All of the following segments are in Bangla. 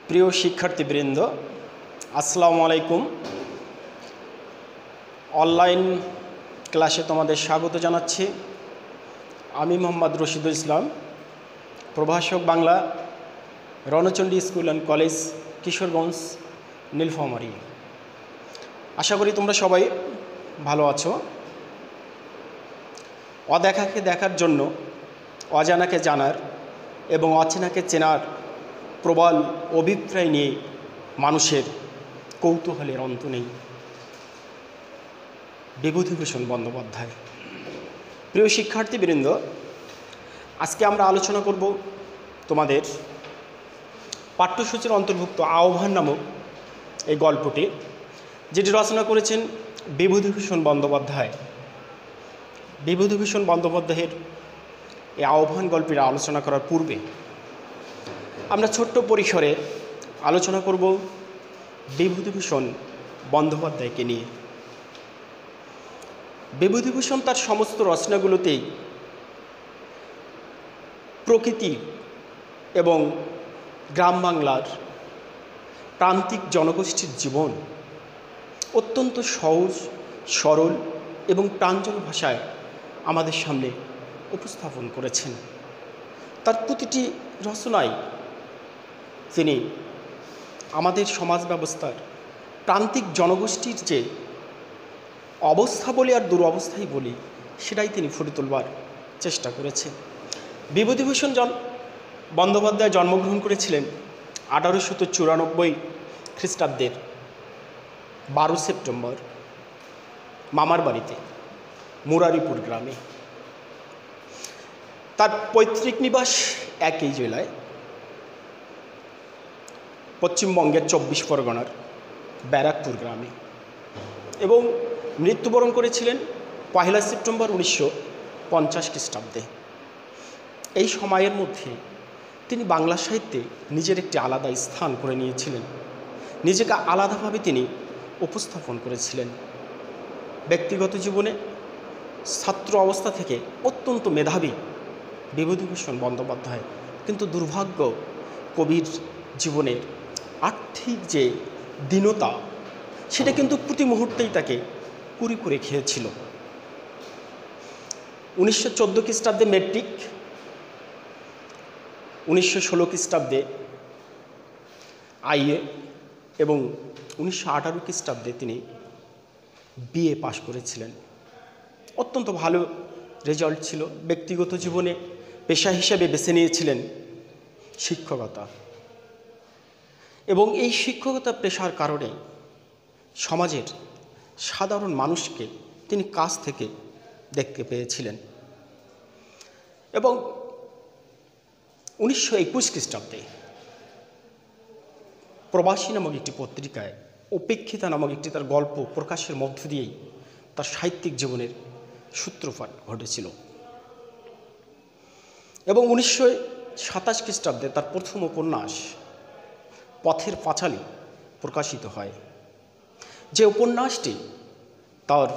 প্রিয় শিক্ষার্থীবৃন্দ, আসসালামু আলাইকুম। অনলাইন ক্লাসে তোমাদের স্বাগত জানাচ্ছি। আমি মোহাম্মদ রশিদুল ইসলাম, প্রভাষক Bangla, Ranachandi school and college, Kishoreganj, Nilphamari. আশা করি তোমরা সবাই ভালো আছো। অদেখাকে দেখার জন্য, অজানাকে জানার এবং অচেনাকে চেনার প্রবল অভিপ্রায় নিয়ে মানুষের কৌতূহলের অন্ত নেই। বিভূতিভূষণ বন্দ্যোপাধ্যায়। প্রিয় শিক্ষার্থীবৃন্দ, আজকে আমরা আলোচনা করব তোমাদের পাঠ্যসূচির অন্তর্ভুক্ত আহ্বান নামক এই গল্পটি, যেটি রচনা করেছেন বিভূতিভূষণ বন্দ্যোপাধ্যায়। বিভূতিভূষণ বন্দ্যোপাধ্যায়ের এই আহ্বান গল্পের আলোচনা করার পূর্বে আমরা ছোট্ট পরিসরে আলোচনা করব বিভূতিভূষণ বন্দ্যোপাধ্যায়কে নিয়ে। বিভূতিভূষণ তার সমস্ত রচনাগুলোতেই প্রকৃতি এবং গ্রাম বাংলার প্রান্তিক জনগোষ্ঠীর জীবন অত্যন্ত সহজ, সরল এবং প্রাঞ্জল ভাষায় আমাদের সামনে উপস্থাপন করেছেন। তার প্রতিটি রচনায় তিনি আমাদের সমাজ ব্যবস্থার প্রান্তিক জনগোষ্ঠীর যে অবস্থা বলি আর দুরবস্থাই বলি, সেটাই তিনি ফুটে তোলবার চেষ্টা করেছেন। বিভূতিভূষণ বন্দ্যোপাধ্যায় জন্মগ্রহণ করেছিলেন 1894 খ্রিস্টাব্দের 12 সেপ্টেম্বর মামার বাড়িতে মুরারিপুর গ্রামে। তার পৈতৃক নিবাস একই জেলায়, পশ্চিমবঙ্গের 24 পরগনার ব্যারাকপুর গ্রামে, এবং মৃত্যুবরণ করেছিলেন 1 সেপ্টেম্বর 1950 খ্রিস্টাব্দে। এই সময়ের মধ্যে তিনি বাংলা সাহিত্যে নিজের একটি আলাদা স্থান করে নিয়েছিলেন। নিজেকে আলাদাভাবে তিনি উপস্থাপন করেছিলেন। ব্যক্তিগত জীবনে ছাত্র অবস্থা থেকে অত্যন্ত মেধাবী বিভূতিভূষণ বন্দ্যোপাধ্যায়, কিন্তু দুর্ভাগ্য কবির জীবনের আর্থিক যে দীনতা, সেটা কিন্তু প্রতি মুহূর্তেই তাকে কুড়ি করে খেয়েছিল। 1914 খ্রিস্টাব্দে মেট্রিক, 1916 খ্রিস্টাব্দে আইএ এবং 1918 খ্রিস্টাব্দে তিনি বিএ পাশ করেছিলেন। অত্যন্ত ভালো রেজাল্ট ছিল। ব্যক্তিগত জীবনে পেশা হিসেবে বেছে নিয়েছিলেন শিক্ষকতা, এবং এই শিক্ষকতা পেশার কারণে সমাজের সাধারণ মানুষকে তিনি কাছ থেকে দেখতে পেয়েছিলেন। এবং 1921 খ্রিস্টাব্দে প্রবাসী নামক একটি পত্রিকায় উপেক্ষিতা নামক একটি তার গল্প প্রকাশের মধ্য দিয়েই তার সাহিত্যিক জীবনের সূত্রপাত ঘটেছিল। এবং 1927 খ্রিস্টাব্দে তার প্রথম উপন্যাস পথের পাঁচালী প্রকাশিত হয়, যে উপন্যাসটি তার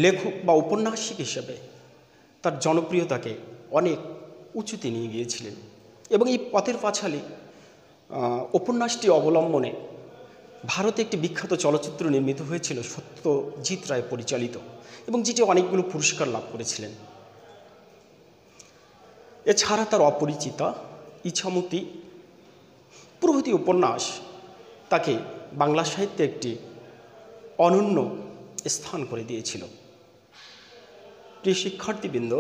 লেখক বা উপন্যাসিক হিসেবে তার জনপ্রিয়তাকে অনেক উঁচুতে নিয়ে গিয়েছিলেন। এবং এই পথের পাঁচালী উপন্যাসটি অবলম্বনে ভারতে একটি বিখ্যাত চলচ্চিত্র নির্মিত হয়েছিল, সত্যজিৎ রায় পরিচালিত, এবং যেটি অনেকগুলো পুরস্কার লাভ করেছিলেন। এছাড়া তার অপরিচিতা, ইছামতি প্রভৃতি উপন্যাস তাকে বাংলা সাহিত্যে একটি অনন্য স্থান করে দিয়েছিল। প্রিয় শিক্ষার্থীবৃন্দ,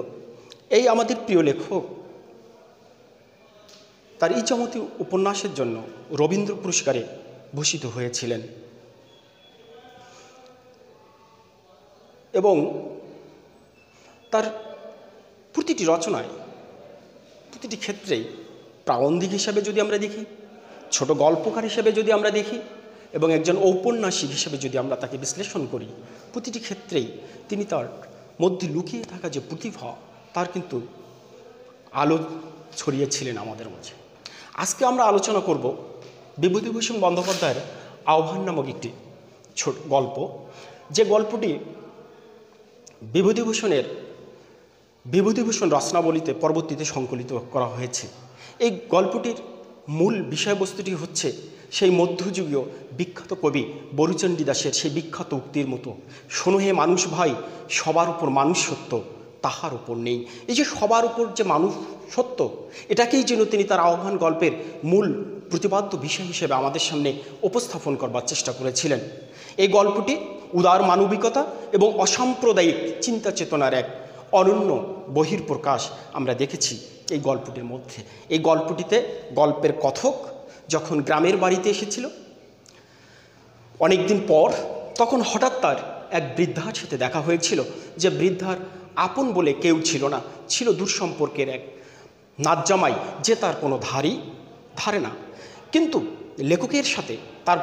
এই আমাদের প্রিয় লেখক তার ইছামতি উপন্যাসের জন্য রবীন্দ্র পুরস্কারে ভূষিত হয়েছিলেন। এবং তার প্রতিটি রচনায়, প্রতিটি ক্ষেত্রেই প্রাবন্ধিক হিসাবে যদি আমরা দেখি, ছোট গল্পকার হিসেবে যদি আমরা দেখি, এবং একজন ঔপন্যাসিক হিসেবে যদি আমরা তাকে বিশ্লেষণ করি, প্রতিটি ক্ষেত্রেই তিনি তার মধ্যে লুকিয়ে থাকা যে প্রতিভা, তার কিন্তু আলো ছড়িয়েছিলেন আমাদের মাঝে। আজকে আমরা আলোচনা করব বিভূতিভূষণ বন্দ্যোপাধ্যায়ের আহ্বান নামক একটি ছোট গল্প, যে গল্পটি বিভূতিভূষণ রচনাবলীতে পরবর্তীতে সংকলিত করা হয়েছে। এই গল্পটির মূল বিষয়বস্তুটি হচ্ছে সেই মধ্যযুগীয় বিখ্যাত কবি বরুচণ্ডী দাসের সেই বিখ্যাত উক্তির মতো, শোনো হে মানুষ ভাই, সবার উপর মানুষ সত্য, তাহার উপর নেই। এই যে সবার উপর যে মানুষ সত্য, এটাকেই যেন তিনি তার আহ্বান গল্পের মূল প্রতিপাদ্য বিষয় হিসেবে আমাদের সামনে উপস্থাপন করবার চেষ্টা করেছিলেন। এই গল্পটি উদার মানবিকতা এবং অসাম্প্রদায়িক চিন্তা চেতনার এক অনন্য বহির্প্রকাশ আমরা দেখেছি এই গল্পটির মধ্যে। এই গল্পটিতে গল্পের কথক যখন গ্রামের বাড়িতে এসেছিল অনেক দিন পর, তখন হঠাৎ তার এক বৃদ্ধার সাথে দেখা হয়েছিল, যে বৃদ্ধার আপন বলে কেউ ছিল না, ছিল দূরসম্পর্কের এক নাতজামাই, যে তার কোনো ধারে না। কিন্তু লেখকের সাথে তার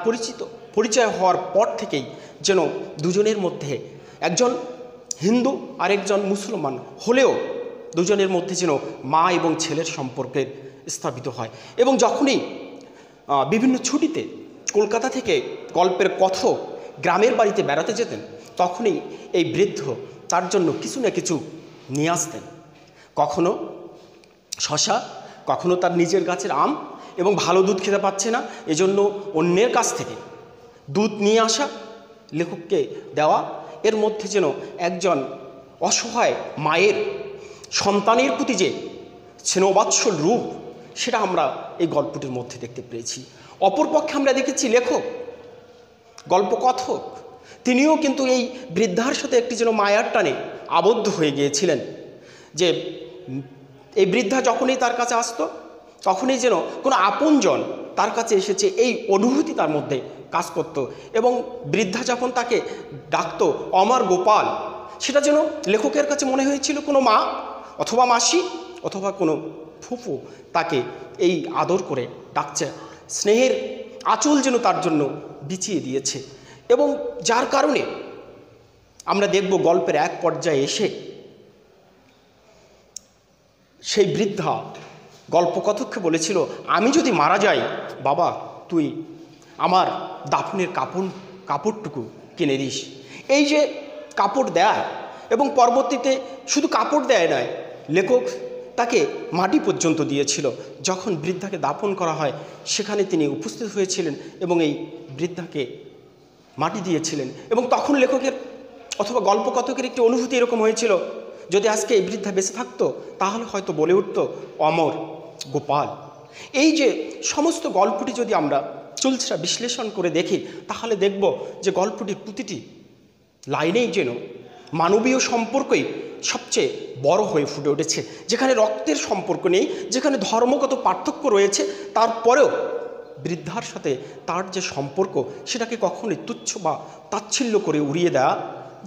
পরিচয় হওয়ার পর থেকেই যেন দুজনের মধ্যে, একজন হিন্দু আর একজন মুসলমান হলেও দুজনের মধ্যে যেন মা এবং ছেলের সম্পর্কের স্থাপিত হয়। এবং যখনই বিভিন্ন ছুটিতে কলকাতা থেকে গল্পের কথক গ্রামের বাড়িতে বেড়াতে যেতেন, তখনই এই বৃদ্ধ তার জন্য কিছু না কিছু নিয়ে আসতেন, কখনো শশা, কখনো তার নিজের গাছের আম, এবং ভালো দুধ খেতে পাচ্ছে না এজন্য অন্যের কাছ থেকে দুধ নিয়ে আসা, লেখককে দেওয়া। এর মধ্যে যেন একজন অসহায় মায়ের সন্তানের প্রতি যে স্নেহবাৎসল রূপ, সেটা আমরা এই গল্পটির মধ্যে দেখতে পেয়েছি। অপরপক্ষে আমরা দেখেছি লেখক, গল্পকথক, তিনিও কিন্তু এই বৃদ্ধার সাথে একটি যেন মায়ার টানে আবদ্ধ হয়ে গিয়েছিলেন, যে এই বৃদ্ধা যখনই তার কাছে আসতো তখনই যেন কোনো আপনজন তার কাছে এসেছে, এই অনুভূতি তার মধ্যে কাজ করত। এবং বৃদ্ধা যখন তাকে ডাকতো অমর গোপাল, সেটা যেন লেখকের কাছে মনে হয়েছিল কোনো মা অথবা মাসি অথবা কোনো ফুফু তাকে এই আদর করে ডাকছে, স্নেহের আঁচল যেন তার জন্য বিছিয়ে দিয়েছে। এবং যার কারণে আমরা দেখব গল্পের এক পর্যায়ে এসে সেই বৃদ্ধা গল্পকথককে বলেছিল, আমি যদি মারা যাই বাবা, তুই আমার দাফনের কাপড়টুকু কিনে দিস। এই যে কাপড় দেয়, এবং পরবর্তীতে শুধু কাপড় দেয় নয়, লেখক তাকে মাটি পর্যন্ত দিয়েছিল। যখন বৃদ্ধাকে দাফন করা হয় সেখানে তিনি উপস্থিত হয়েছিলেন এবং এই বৃদ্ধাকে মাটি দিয়েছিলেন। এবং তখন লেখকের অথবা গল্পকথকের একটি অনুভূতি এরকম হয়েছিল, যদি আজকে এই বৃদ্ধা বেঁচে থাকতো তাহলে হয়তো বলে উঠত অমর গোপাল। এই যে সমস্ত গল্পটি যদি আমরা চুলচেরা বিশ্লেষণ করে দেখি, তাহলে দেখব যে গল্পটির প্রতিটি লাইনেই যেন মানবীয় সম্পর্কই সবচেয়ে বড় হয়ে ফুটে উঠেছে। যেখানে রক্তের সম্পর্ক নেই, যেখানে ধর্মগত পার্থক্য রয়েছে, তারপরেও বৃদ্ধার সাথে তার যে সম্পর্ক, সেটাকে কখনোই তুচ্ছ বা তাচ্ছিল্য করে উড়িয়ে দেওয়া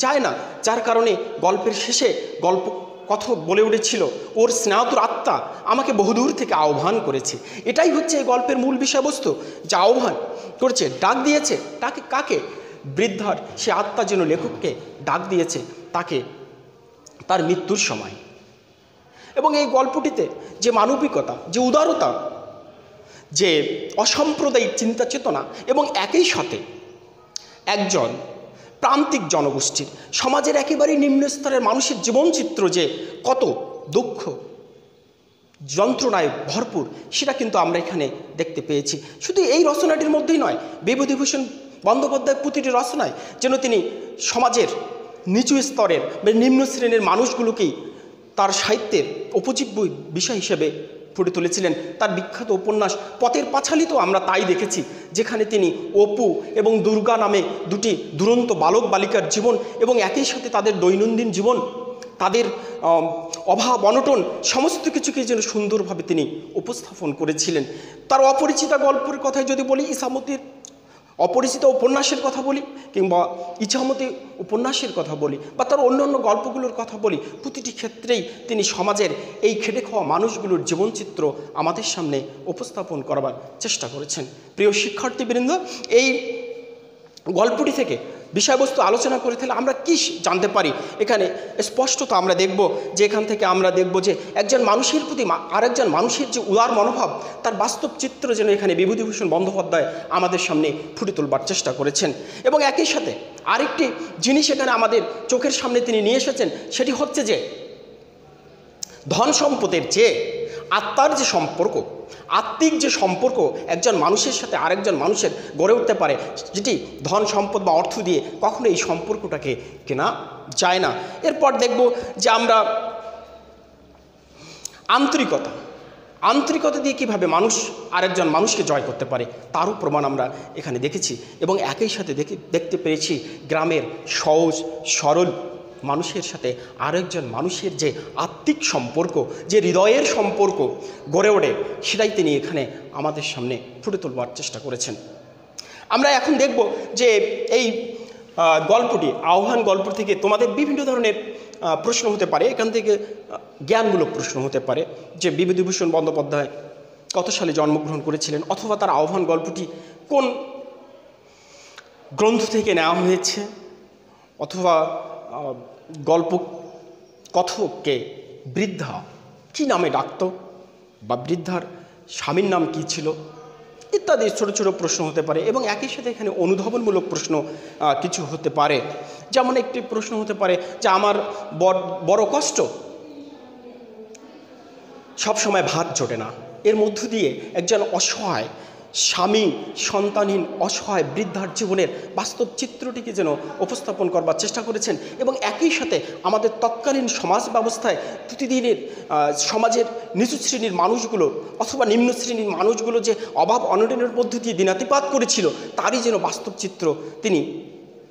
যায় না। যার কারণে গল্পের শেষে কথক বলে উঠেছিল, ওর স্নাতুর আত্মা আমাকে বহুদূর থেকে আহ্বান করেছে। এটাই হচ্ছে এই গল্পের মূল বিষয়বস্তু, যা আহ্বান করেছে, ডাক দিয়েছে। তাকে কাকে? বৃদ্ধার সে আত্মা যেন লেখককে ডাক দিয়েছে, তাকে তার মৃত্যুর সময়। এবং এই গল্পটিতে যে মানবিকতা, যে উদারতা, যে অসাম্প্রদায়িক চিন্তা চেতনা, এবং একই সাথে একজন প্রান্তিক জনগোষ্ঠীর, সমাজের একেবারেই নিম্ন স্তরের মানুষের জীবনচিত্র যে কত দুঃখ যন্ত্রণায় ভরপুর, সেটা কিন্তু আমরা এখানে দেখতে পেয়েছি। শুধু এই রচনাটির মধ্যেই নয়, বিভূতিভূষণ বন্দ্যোপাধ্যায় প্রতিটি রচনায় যেন তিনি সমাজের নিচু স্তরের বা নিম্ন শ্রেণীর মানুষগুলোকেই তার সাহিত্যের উপজীব্য বিষয় হিসেবে ফুটে তুলেছিলেন। তার বিখ্যাত উপন্যাস পথের পাঁচালীতেও আমরা তাই দেখেছি, যেখানে তিনি অপু এবং দুর্গা নামে দুটি দুরন্ত বালক বালিকার জীবন এবং একই সাথে তাদের দৈনন্দিন জীবন, তাদের অভাব অনটন, সমস্ত কিছুকে যেন সুন্দরভাবে তিনি উপস্থাপন করেছিলেন। তার অপরিচিতা গল্পের কথায় যদি বলি, ইছামতির অপরিচিত উপন্যাসের কথা বলি, কিংবা ইছামতি উপন্যাসের কথা বলি, বা তার অন্যান্য গল্পগুলোর কথা বলি, প্রতিটি ক্ষেত্রেই তিনি সমাজের এই খেটে খাওয়া মানুষগুলোর জীবনচিত্র আমাদের সামনে উপস্থাপন করবার চেষ্টা করেছেন। প্রিয় শিক্ষার্থীবৃন্দ, এই গল্পটি থেকে বিষয়বস্তু আলোচনা করে তাহলে আমরা কি জানতে পারি? এখানে স্পষ্টত আমরা দেখব যে এখান থেকে আমরা দেখব যে একজন মানুষের প্রতি আরেকজন মানুষের যে উদার মনোভাব, তার বাস্তব চিত্র যেন এখানে বিভূতিভূষণ বন্দ্যোপাধ্যায় আমাদের সামনে ফুটে তোলবার চেষ্টা করেছেন। এবং একই সাথে আরেকটি জিনিস এখানে আমাদের চোখের সামনে তিনি নিয়ে এসেছেন, সেটি হচ্ছে যে ধন সম্পদের যে আত্মার যে সম্পর্ক, আত্মিক যে সম্পর্ক একজন মানুষের সাথে আরেকজন মানুষের গড়ে উঠতে পারে, যেটি ধন সম্পদ বা অর্থ দিয়ে কখনো এই সম্পর্কটাকে কেনা যায় না। এরপর দেখব যে আমরা আন্তরিকতা দিয়ে কীভাবে মানুষ আরেকজন মানুষকে জয় করতে পারে তারও প্রমাণ আমরা এখানে দেখেছি। এবং একই সাথে দেখতে পেরেছি গ্রামের সহজ সরল মানুষের সাথে আরেকজন মানুষের যে আত্মিক সম্পর্ক, যে হৃদয়ের সম্পর্ক গড়ে ওঠে, সেটাই তিনি এখানে আমাদের সামনে ফুটে তোলবার চেষ্টা করেছেন। আমরা এখন দেখব যে এই গল্পটি, আহ্বান গল্প থেকে তোমাদের বিভিন্ন ধরনের প্রশ্ন হতে পারে। এখান থেকে জ্ঞানমূলক প্রশ্ন হতে পারে যে বিভূতিভূষণ বন্দ্যোপাধ্যায় কত সালে জন্মগ্রহণ করেছিলেন, অথবা তার আহ্বান গল্পটি কোন গ্রন্থ থেকে নেওয়া হয়েছে, অথবা গল্প কথককে বৃদ্ধা কী নামে ডাকত, বা বৃদ্ধার স্বামীর নাম কী ছিল, ইত্যাদি ছোটো ছোটো প্রশ্ন হতে পারে। এবং একই সাথে এখানে অনুধাবনমূলক প্রশ্ন কিছু হতে পারে। যেমন একটি প্রশ্ন হতে পারে যে আমার বড় কষ্ট, সবসময় ভাত জোটে না। এর মধ্য দিয়ে একজন অসহায় স্বামী সন্তানহীন অসহায় বৃদ্ধার জীবনের বাস্তব চিত্রটিকে যেন উপস্থাপন করবার চেষ্টা করেছেন। এবং একই সাথে আমাদের তৎকালীন সমাজ ব্যবস্থায় প্রতিদিনের সমাজের নিচু শ্রেণীর মানুষগুলো অথবা নিম্ন শ্রেণীর মানুষগুলো যে অভাব অনটনের মধ্য দিয়ে দিনাতিপাত করেছিল, তারই যেন বাস্তব চিত্র তিনি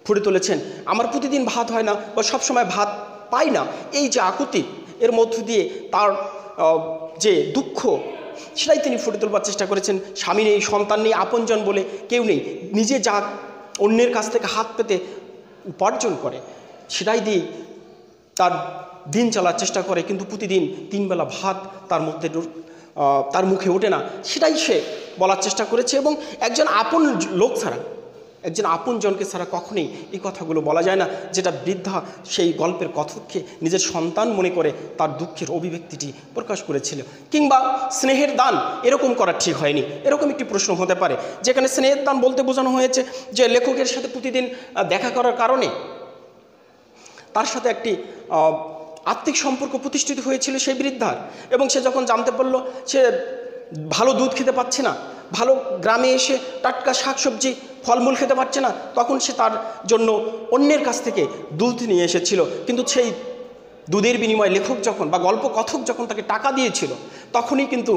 ফুটে তুলেছেন। আমার প্রতিদিন ভাত হয় না বা সবসময় ভাত পাই না, এই যে আকুতি, এর মধ্য দিয়ে তার যে দুঃখ, সেটাই তিনি ফুটে তোলবার চেষ্টা করেছেন। স্বামী নেই, সন্তান নেই, আপনজন বলে কেউ নেই, নিজে যা অন্যের কাছ থেকে হাত পেতে উপার্জন করে সেটাই দিয়ে তার দিন চলার চেষ্টা করে, কিন্তু প্রতিদিন 3 বেলা ভাত তার মধ্যে তার মুখে ওঠে না, সেটাই সে বলার চেষ্টা করেছে। এবং একজন আপন লোক ছাড়া, একজন আপনজনকে ছাড়া কখনোই এই কথাগুলো বলা যায় না, যেটা বৃদ্ধা সেই গল্পের কথককে নিজের সন্তান মনে করে তার দুঃখের অভিব্যক্তিটি প্রকাশ করেছিল। কিংবা স্নেহের দান এরকম করা ঠিক হয়নি, এরকম একটি প্রশ্ন হতে পারে, যেখানে স্নেহের দান বলতে বোঝানো হয়েছে যে লেখকের সাথে প্রতিদিন দেখা করার কারণে তার সাথে একটি আত্মিক সম্পর্ক প্রতিষ্ঠিত হয়েছিল সেই বৃদ্ধার। এবং সে যখন জানতে পারলো সে ভালো দুধ খেতে পাচ্ছে না, ভালো গ্রামে এসে টাটকা শাকসবজি ফলমূল খেতে পারছে না, তখন সে তার জন্য অন্যের কাছ থেকে দুধ নিয়ে এসেছিল। কিন্তু সেই দুধের বিনিময়ে লেখক যখন বা গল্প কথক যখন তাকে টাকা দিয়েছিল, তখনই কিন্তু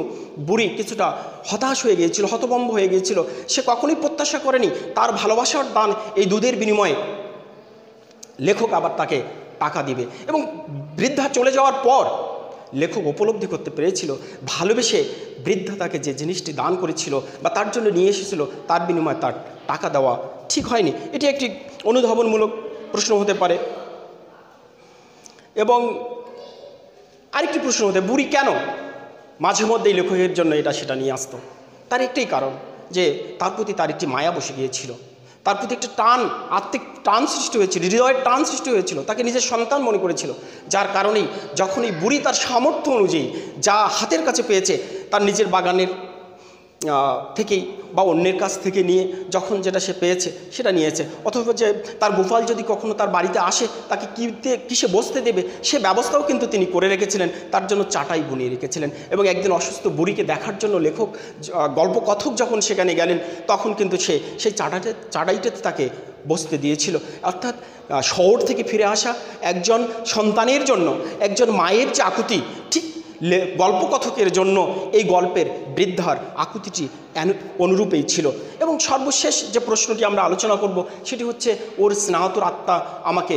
বুড়ি কিছুটা হতাশ হয়ে গিয়েছিল, হতভম্ব হয়ে গিয়েছিল। সে কখনোই প্রত্যাশা করেনি তার ভালোবাসার দান এই দুধের বিনিময়ে লেখক আবার তাকে টাকা দিবে। এবং বৃদ্ধা চলে যাওয়ার পর লেখক উপলব্ধি করতে পেরেছিল ভালোবেসে বৃদ্ধা তাকে যে জিনিসটি দান করেছিল বা তার জন্য নিয়ে এসেছিল, তার বিনিময়ে তার টাকা দেওয়া ঠিক হয়নি। এটি একটি অনুধাবনমূলক প্রশ্ন হতে পারে। এবং আরেকটি প্রশ্ন হতে, বুড়ি কেন মাঝে মধ্যেই লেখকের জন্য এটা সেটা নিয়ে আসতো? তার একটাই কারণ যে তার প্রতি তার একটি মায়া বসে গিয়েছিল, তার প্রতি একটা টান, আত্মিক টান সৃষ্টি হয়েছিল, হৃদয়ের টান সৃষ্টি হয়েছিল, তাকে নিজের সন্তান মনে করেছিল। যার কারণেই যখন এই বুড়ি তার সামর্থ্য অনুযায়ী যা হাতের কাছে পেয়েছে, তার নিজের বাগানের থেকেই বা অন্যের কাছ থেকে নিয়ে যখন যেটা সে পেয়েছে সেটা নিয়েছে। অথবা যে তার গোপাল যদি কখনো তার বাড়িতে আসে, তাকে কিসে বসতে দেবে সে ব্যবস্থাও কিন্তু তিনি করে রেখেছিলেন, তার জন্য চাটাই বুনিয়ে রেখেছিলেন। এবং একদিন অসুস্থ বুড়িকে দেখার জন্য লেখক গল্প কথক যখন সেখানে গেলেন, তখন কিন্তু সেই চাটাইটাতে তাকে বসতে দিয়েছিল। অর্থাৎ শহর থেকে ফিরে আসা একজন সন্তানের জন্য একজন মায়ের যে আকুতি, ঠিক গল্পকথকের জন্য এই গল্পের বৃদ্ধার আকুতিটি অনুরূপেই ছিল। এবং সর্বশেষ যে প্রশ্নটি আমরা আলোচনা করব সেটি হচ্ছে, ওর স্নাতর আত্মা আমাকে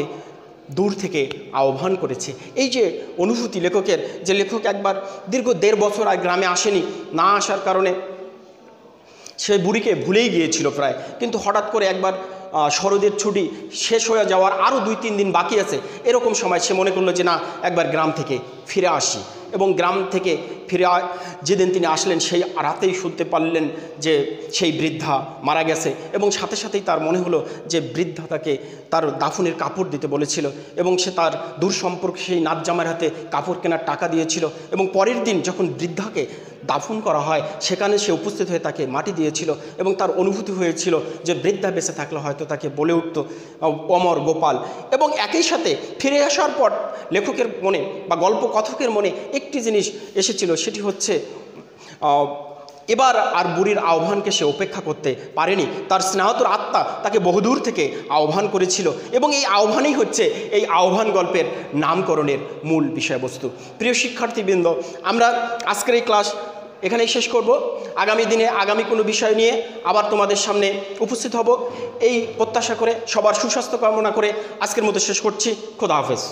দূর থেকে আহ্বান করেছে। এই যে অনুভূতি লেখকের, যে লেখক একবার দীর্ঘ 1.5 বছর আর গ্রামে আসেনি, না আসার কারণে সে বুড়িকে ভুলেই গিয়েছিল প্রায়, কিন্তু হঠাৎ করে একবার শরতের ছুটি শেষ হয়ে যাওয়ার আরও 2-3 দিন বাকি আছে, এরকম সময় সে মনে করলো যে না, একবার গ্রাম থেকে ফিরে আসি। এবং গ্রাম থেকে ফিরে যেদিন তিনি আসলেন, সেই রাতেই শুনতে পারলেন যে সেই বৃদ্ধা মারা গেছে। এবং সাথে সাথেই তার মনে হলো যে বৃদ্ধা তাকে তার দাফনের কাপড় দিতে বলেছিল, এবং সে তার দূর সম্পর্কে সেই নাত জামার হাতে কাপড় কেনার টাকা দিয়েছিল। এবং পরের দিন যখন বৃদ্ধাকে দাফন করা হয়, সেখানে সে উপস্থিত হয়ে তাকে মাটি দিয়েছিল। এবং তার অনুভূতি হয়েছিল যে বৃদ্ধা বেঁচে থাকলে হয়তো তাকে বলে উঠত অমর গোপাল। এবং একই সাথে ফিরে আসার পর লেখকের মনে বা গল্প কথকের মনে একটি জিনিস এসেছিল, সেটি হচ্ছে এবার আর বুড়ির আহ্বানকে সে উপেক্ষা করতে পারেনি। তার স্নেহাতুর আত্মা তাকে বহুদূর থেকে আহ্বান করেছিল এবং এই আহ্বানই হচ্ছে এই আহ্বান গল্পের নামকরণের মূল বিষয়বস্তু। প্রিয় শিক্ষার্থীবৃন্দ, আমরা আজকের এই ক্লাস এখানেই শেষ করব। আগামী দিনে আগামী কোনো বিষয় নিয়ে আবার তোমাদের সামনে উপস্থিত হব এই প্রত্যাশা করে, সবার সুস্বাস্থ্য কামনা করে আজকের মতো শেষ করছি। খোদা হাফেজ।